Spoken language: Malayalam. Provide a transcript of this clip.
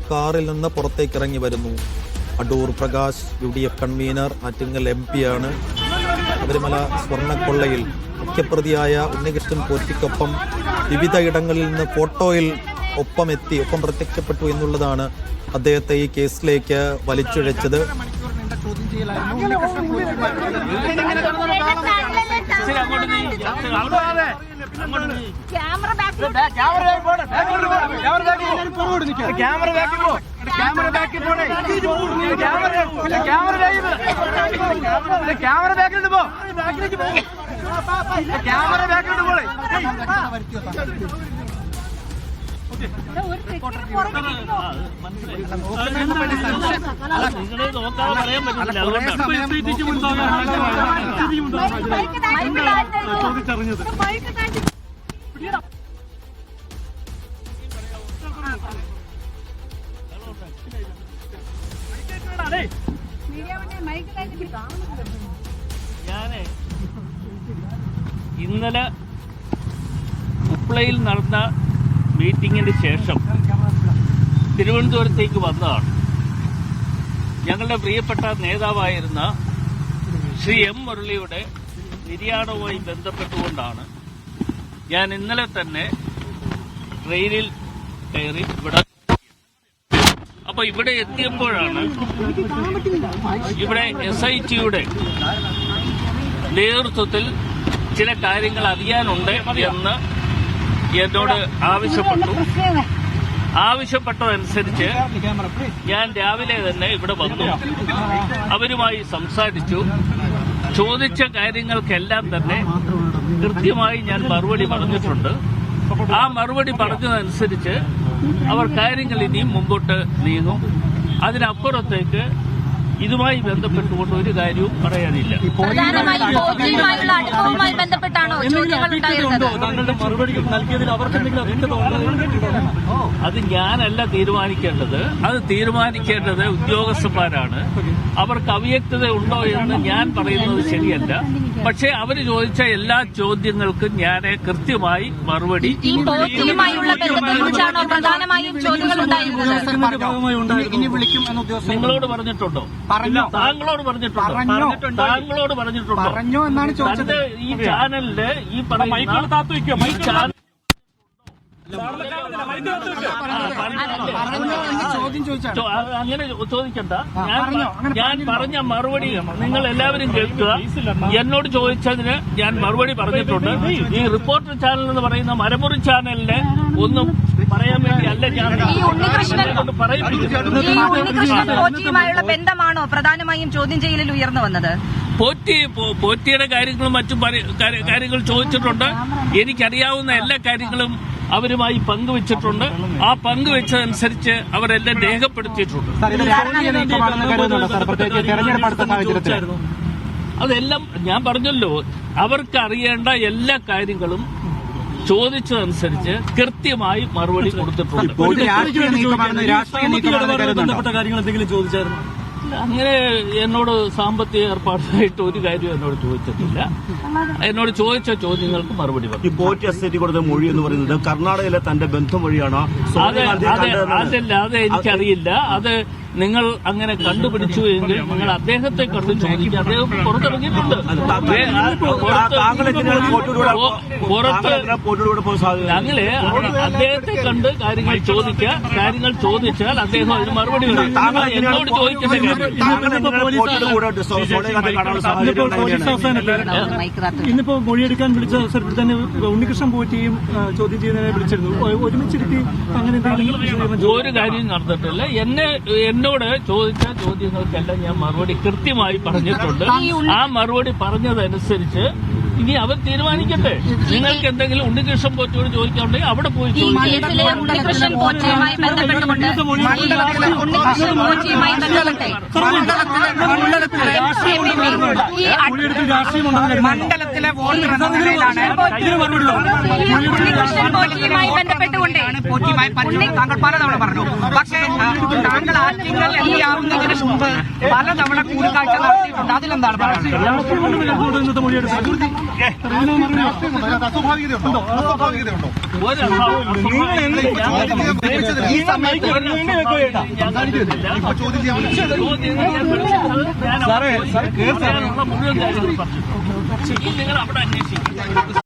കാറിൽ നിന്ന് പുറത്തേക്ക് ഇറങ്ങി വരുന്നു. Adoor Prakash UDF convener, Attingal MP ആണ്. ശബരിമല സ്വർണ്ണക്കൊള്ളയിൽ മുഖ്യപ്രതിയായ ഉണ്ണികൃഷ്ണൻ പോറ്റിക്കൊപ്പം വിവിധ ഇടങ്ങളിൽ നിന്ന് ഫോട്ടോയിൽ ഒപ്പം പ്രത്യക്ഷപ്പെട്ടു എന്നുള്ളതാണ് അദ്ദേഹത്തെ ഈ കേസിലേക്ക് വലിച്ചിഴച്ചത്. ഇന്നലെ ഉപ്ലയിൽ നടന്ന മീറ്റിങ്ങിന് ശേഷം തിരുവനന്തപുരത്തേക്ക് വന്നതാണ്. ഞങ്ങളുടെ പ്രിയപ്പെട്ട നേതാവായിരുന്ന ശ്രീ M. മുരളിയുടെ നിര്യാണവുമായി ബന്ധപ്പെട്ടുകൊണ്ടാണ് ഞാൻ ഇന്നലെ തന്നെ ട്രെയിനിൽ കയറി ഇവിടെ എത്തിയപ്പോഴാണ് ഇവിടെ SITയുടെ നേതൃത്വത്തിൽ ചില കാര്യങ്ങൾ അറിയാനുണ്ട് എന്ന് എന്നോട് ആവശ്യപ്പെട്ടതനുസരിച്ച് ഞാൻ രാവിലെ തന്നെ ഇവിടെ വന്നു. അവരുമായി സംസാരിച്ചു. ചോദിച്ച കാര്യങ്ങൾക്കെല്ലാം തന്നെ കൃത്യമായി ഞാൻ മറുപടി പറഞ്ഞിട്ടുണ്ട്. ആ മറുപടി പറഞ്ഞതനുസരിച്ച് അവർ കാര്യങ്ങൾ ഇനിയും മുമ്പോട്ട് നീങ്ങും. അതിനപ്പുറത്തേക്ക് ഇതുമായി ബന്ധപ്പെട്ടുകൊണ്ട് ഒരു കാര്യവും പറയാനില്ല. അത് ഞാനല്ല തീരുമാനിക്കേണ്ടത്. അത് തീരുമാനിക്കേണ്ടത് ഉദ്യോഗസ്ഥന്മാരാണ്. അവർക്ക് അവ്യക്തത ഉണ്ടോ എന്ന് ഞാൻ പറയുന്നത് ശരിയല്ല. പക്ഷേ അവർ ചോദിച്ച എല്ലാ ചോദ്യങ്ങൾക്കും ഞാൻ കൃത്യമായി മറുപടി നിങ്ങളോട് പറഞ്ഞിട്ടുണ്ടോ? താങ്കളോട് പറഞ്ഞിട്ടുണ്ടോ? ഈ ചാനലില് ഈ പറയുന്ന അങ്ങനെ ചോദിക്കണ്ട. ഞാൻ പറഞ്ഞ മറുപടി നിങ്ങൾ എല്ലാവരും കേൾക്കുക. എന്നോട് ചോദിച്ചതിന് ഞാൻ മറുപടി പറഞ്ഞിട്ടുണ്ട്. ഈ റിപ്പോർട്ടർ ചാനൽ എന്ന് പറയുന്ന മരമുറി ചാനലിന് ഒന്നും പറയാൻ വേണ്ടി അല്ല ഞാൻ പോറ്റിയുമായുള്ള ബന്ധമാണോ പ്രധാനമായും ചോദ്യം ചെയ്യലിൽ ഉയർന്നു വന്നത്? പോറ്റിയുടെ കാര്യങ്ങളും മറ്റും കാര്യങ്ങൾ ചോദിച്ചിട്ടുണ്ട്. എനിക്കറിയാവുന്ന എല്ലാ കാര്യങ്ങളും അവരുമായി പങ്കുവച്ചിട്ടുണ്ട്. ആ പങ്കുവച്ചതനുസരിച്ച് അവരെല്ലാം രേഖപ്പെടുത്തിയിട്ടുണ്ട്. അതെല്ലാം ഞാൻ പറഞ്ഞല്ലോ, അവർക്ക് അറിയേണ്ട എല്ലാ കാര്യങ്ങളും ചോദിച്ചതനുസരിച്ച് കൃത്യമായി മറുപടി കൊടുത്തിട്ടുണ്ട്. അങ്ങനെ എന്നോട് സാമ്പത്തിക ഏർപ്പാടായിട്ട് ഒരു കാര്യം എന്നോട് ചോദിച്ചിട്ടില്ല. എന്നോട് ചോദിച്ച ചോദ്യങ്ങൾക്ക് മറുപടി പറഞ്ഞു. പോറ്റി എസ്റ്റേറ്റ് കൊടുത്ത മൊഴി എന്ന് പറയുന്നത് കർണാടകയിലെ തന്റെ ബന്ധം വഴിയാണോ? അതല്ല, അത് എനിക്കറിയില്ല. അത് നിങ്ങൾ അങ്ങനെ കണ്ടുപിടിച്ചു എങ്കിൽ നിങ്ങൾ അദ്ദേഹത്തെ കണ്ടു ചോദിക്കുക. അദ്ദേഹം പുറത്തിറങ്ങിയിട്ടുണ്ട്. ഞങ്ങള് അദ്ദേഹത്തെ കണ്ട് കാര്യങ്ങൾ ചോദിക്കുക. കാര്യങ്ങൾ ചോദിച്ചാൽ അദ്ദേഹം അതിന് മറുപടി പറയും. എന്നോട് ചോദിക്കേണ്ട ഇന്നിപ്പോ മൊഴിയെടുക്കാൻ വിളിച്ച അവസരത്തിൽ തന്നെ ഉണ്ണികൃഷ്ണൻ പോറ്റിയും ചോദ്യം ചെയ്യുന്നതിനെ വിളിച്ചിരുന്നു. ഒരുമിച്ചിരുത്തി അങ്ങനെ ഒരു കാര്യം നടന്നിട്ടില്ല. എന്നോട് ചോദിച്ച ചോദ്യങ്ങൾക്കെല്ലാം ഞാൻ മറുപടി കൃത്യമായി പറഞ്ഞിട്ടുണ്ട്. ആ മറുപടി പറഞ്ഞതനുസരിച്ച് ഇനി അവർ തീരുമാനിക്കട്ടെ. നിങ്ങൾക്ക് എന്തെങ്കിലും ഉണ്ണികൃഷ്ണൻ പോറ്റിയോട് ചോദിക്കാനുണ്ടെങ്കിൽ അവിടെ പോയി ഉണ്ണികൃഷ്ണൻ പോറ്റിയുമായി ബന്ധപ്പെട്ടുകൊണ്ട് മണ്ഡലത്തിലെ വോട്ട് പോറ്റിയുമായി താങ്കൾ പലതവണ പറഞ്ഞു. പക്ഷേ താങ്കൾ ആറ്റിങ്ങൽ MP ആവുന്നതിന് മുമ്പ് പലതവണ കൂടിക്കാഴ്ച നടത്തിയിട്ടുണ്ട്. അതിലെന്താണ് പറയുന്നത്? അസ്വാഭാവികതയുണ്ടോ? ഒരു മുഴുവൻ കാര്യങ്ങൾ പറഞ്ഞു. നിങ്ങൾ അവിടെ അന്വേഷിക്കും.